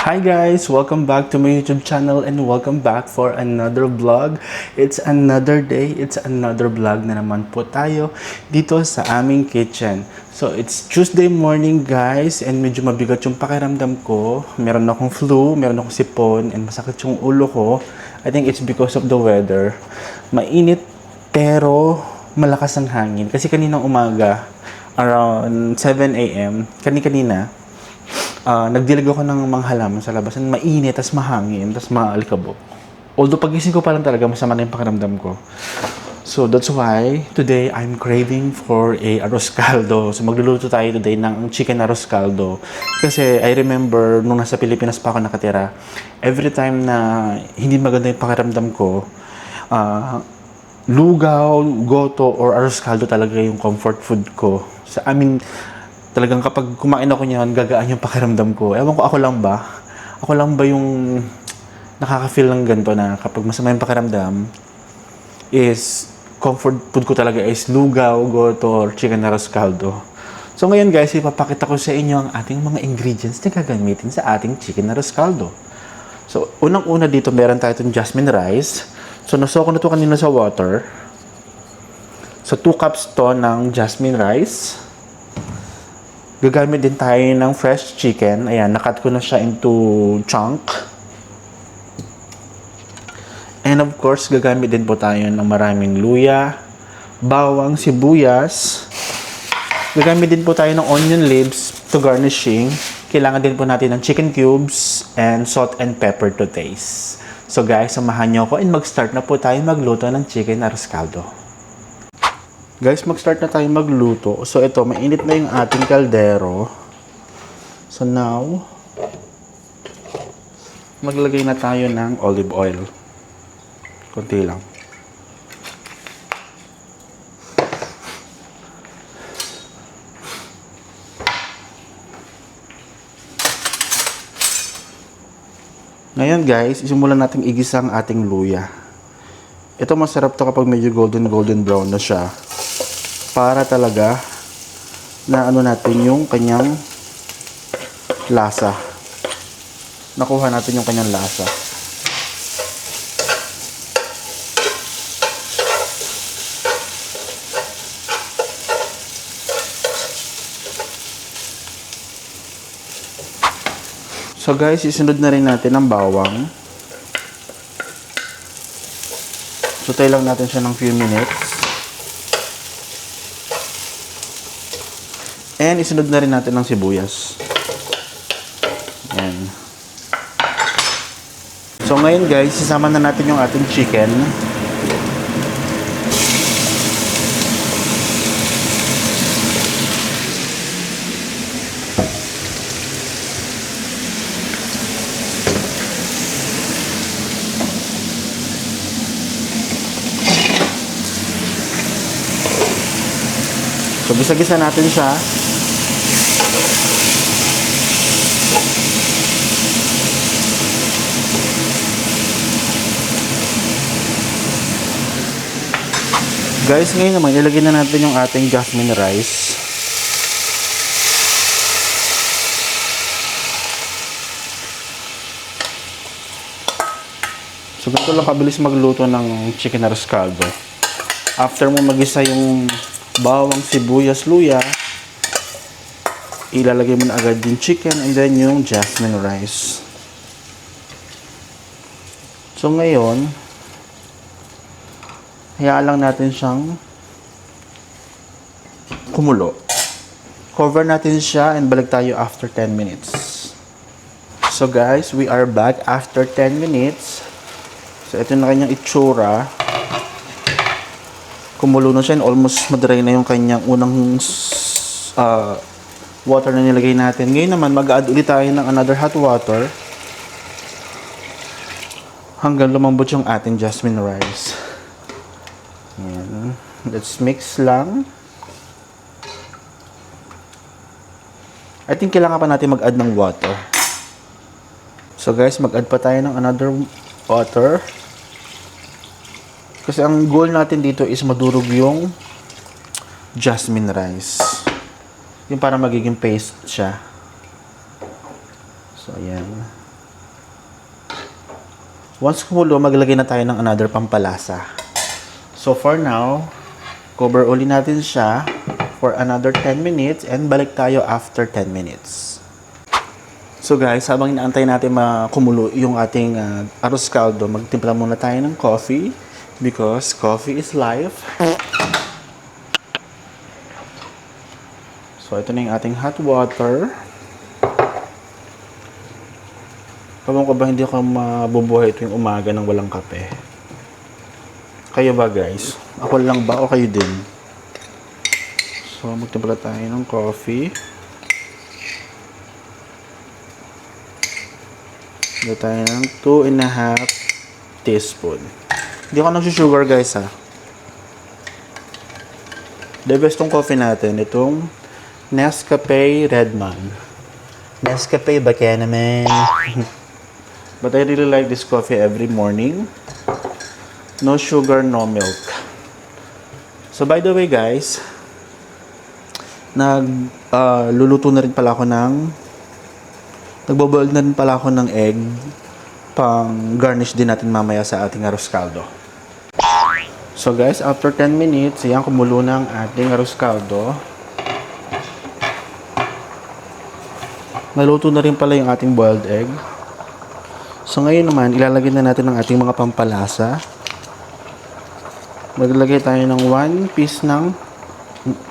Hi guys! Welcome back to my YouTube channel and welcome back for another vlog. It's another day, it's another vlog na naman po tayo dito sa aming kitchen. So it's Tuesday morning guys and medyo mabigat yung pakiramdam ko. Meron akong flu, meron akong sipon and masakit yung ulo ko. I think it's because of the weather. Mainit pero malakas ang hangin. Kasi kaninang umaga, around 7 a.m., kanina nagdilig ako ng mga halaman sa labas. Mainit, tas mahangin, tas maalikabok. Although pagising ko pa lang talaga, masama na yung pakiramdam ko. So that's why today I'm craving for a arroz caldo. So magluluto tayo today ng chicken arroz caldo. Kasi I remember nung nasa Pilipinas pa ako nakatira, every time na hindi maganda yung pakiramdam ko, lugaw, goto, or arroz caldo talaga yung comfort food ko. Sa amin, talagang kapag kumain ako niyan, gagaan yung pakiramdam ko. Ewan ko, ako lang ba? Ako lang ba yung nakaka-feel ng ganito na kapag masama yung pakiramdam, is comfort food ko talaga is lugaw, goto, or chicken arroz caldo. So ngayon guys, ipapakita ko sa inyo ang ating mga ingredients na gagamitin sa ating chicken arroz caldo. So unang-una dito, meron tayo itong jasmine rice. So nasoko na ito kanina sa water. So 2 cups to ng jasmine rice. Gagamit din tayo ng fresh chicken. Ayan, nakat ko na siya into chunk. And of course, gagamit din po tayo ng maraming luya, bawang, sibuyas. Gagamit din po tayo ng onion leaves to garnishing. Kailangan din po natin ng chicken cubes and salt and pepper to taste. So guys, samahan niyo ako and mag-start na po tayo magluto ng chicken arroz caldo. Guys, mag-start na tayo magluto. So, ito, mainit na yung ating kaldero. So, now, maglagay na tayo ng olive oil. Konti lang. Ngayon, guys, isimulan natin igisa ang ating luya. Ito, masarap to kapag medyo golden brown na siya. Para talaga na ano natin yung kanyang lasa. Nakuha natin yung kanyang lasa. So guys, isunod na rin natin ang bawang. Sutay lang natin siya ng few minutes. And isunod na rin natin ng sibuyas. Ayan. So ngayon guys, isama na natin yung ating chicken. So gisa-gisa natin siya. Guys, ngayon naman, ilagay na natin yung ating jasmine rice. So, ganito lang kabilis magluto ng chicken arroz caldo. After mo magisa yung bawang, sibuyas, luya, ilalagay mo na agad yung chicken and then yung jasmine rice. So, ngayon, hayaan lang natin siyang kumulo. Cover natin siya and balik tayo after 10 minutes. So guys, we are back after 10 minutes. So ito na kanyang itsura. Kumulo na siya and almost madry na yung kanyang unang water na nilagay natin. Ngayon naman, mag-add ulit tayo ng another hot water hanggang lumambot yung ating jasmine rice. Ayan. Let's mix lang. I think kailangan pa natin mag-add ng water. So guys, mag-add pa tayo ng another water. Kasi ang goal natin dito is madurog yung jasmine rice. Yung para magiging paste siya. So ayan. Once kumulo, maglagay na tayo ng another pampalasa. So for now, cover uli natin siya for another 10 minutes and balik tayo after 10 minutes. So guys, habang inaantay natin kumulo yung ating arroz caldo, magtimpla muna tayo ng coffee because coffee is life. So ito na yung ating hot water. Ewan ko ba hindi ako mabubuhay tuwing umaga ng walang kape? Kayo ba guys? Ako lang ba o kayo din? So magtimpla tayo ng coffee. Ito tayo ng 2.5 teaspoon. Hindi ako nagsusugar guys ha. The best tong coffee natin, itong Nescafe Redman. Nescafe ba kaya naman? But I really like this coffee every morning. No sugar, no milk. So by the way guys, luluto na rin pala ako nagbo-boil na rin pala ako ng egg pang garnish din natin mamaya sa ating arroz caldo. So guys, after 10 minutes, ayan kumulo na ang ating arroz caldo. Naluto na rin pala yung ating boiled egg. So ngayon naman, ilalagay na natin ang ating mga pampalasa. Maglagay tayo ng 1 piece ng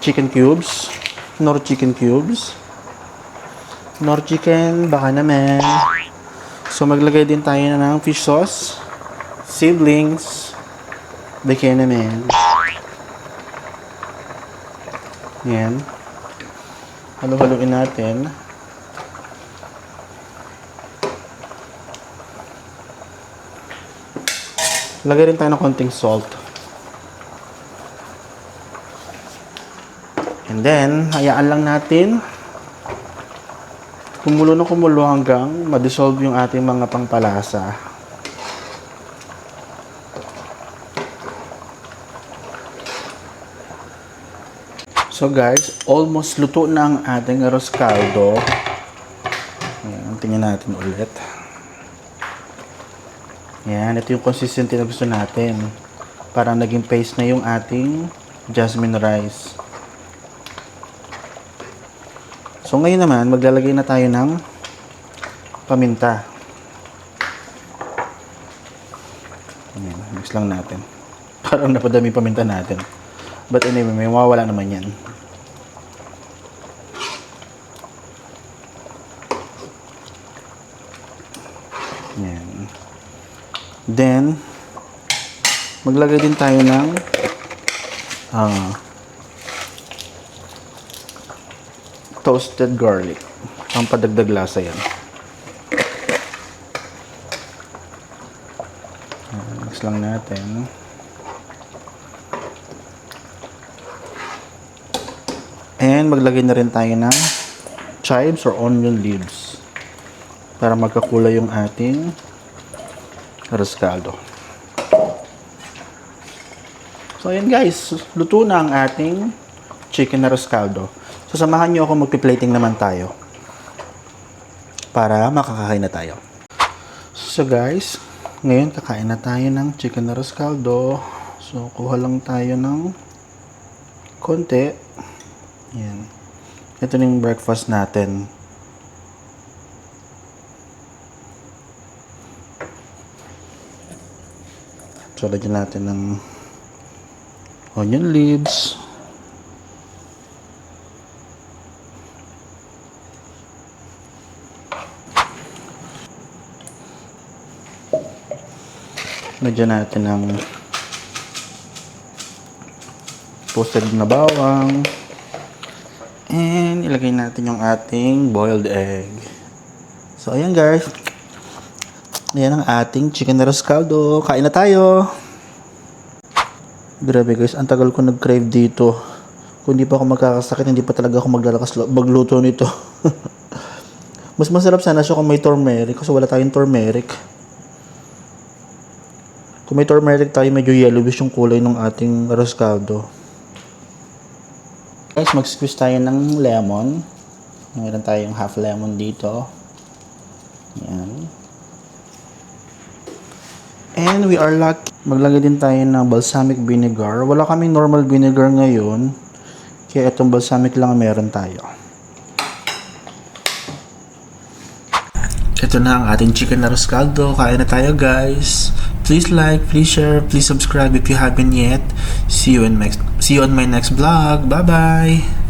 chicken cubes. Nor chicken cubes. Nor chicken, baka naman. So maglagay din tayo ng fish sauce. Siblings. Baka naman. Yan. Halo-haloin natin. Lagay rin tayo ng konting salt. And then, hayaan lang natin kumulo na kumulo hanggang ma-dissolve yung ating mga pampalasa. So guys, almost luto na ang ating arroz caldo. Ayan, tingnan natin ulit. Yan, ito yung consistency na gusto natin. Para naging paste na yung ating jasmine rice. So ngayon naman, maglalagay na tayo ng paminta. Ayan, mix lang natin. Parang napadami paminta natin. But anyway, may mawawala naman yan. Ayan. Then, maglagay din tayo ng toasted garlic. Ang padagdag lasa yan. Mix lang natin. And maglagay na rin tayo ng chives or onion leaves para magkakulay yung ating arroz caldo. So ayan guys, luto na ang ating chicken arroz caldo. So samahan nyo ako, magpi-plating naman tayo para makakakain na tayo. So guys, ngayon kakain na tayo ng chicken arroz caldo. So kuha lang tayo ng konti. Yan. Ito na yung breakfast natin. So, lagyan natin ng onion leaves. Lagyan natin ng toasted na bawang. And ilagay natin yung ating boiled egg. So, ayan guys. Ayan ang ating chicken arroz caldo. Kain na tayo! Grabe guys, ang tagal ko nag-crave dito. Kung hindi pa ako magkakasakit, hindi pa talaga ako magluto nito. Mas masarap sana siya kung may turmeric. Kasi wala tayong turmeric. Kung may turmeric tayo, medyo yellowish yung kulay ng ating arroz caldo. Guys, mag-squeeze tayo ng lemon. Meron tayong half lemon dito. Yan. And we are lucky. Maglagay din tayo ng balsamic vinegar. Wala kaming normal vinegar ngayon. Kaya itong balsamic lang meron tayo. Ito na ang ating chicken arroz caldo. Kain na tayo guys. Please like, please share, please subscribe if you haven't yet. See you on my next vlog. Bye bye!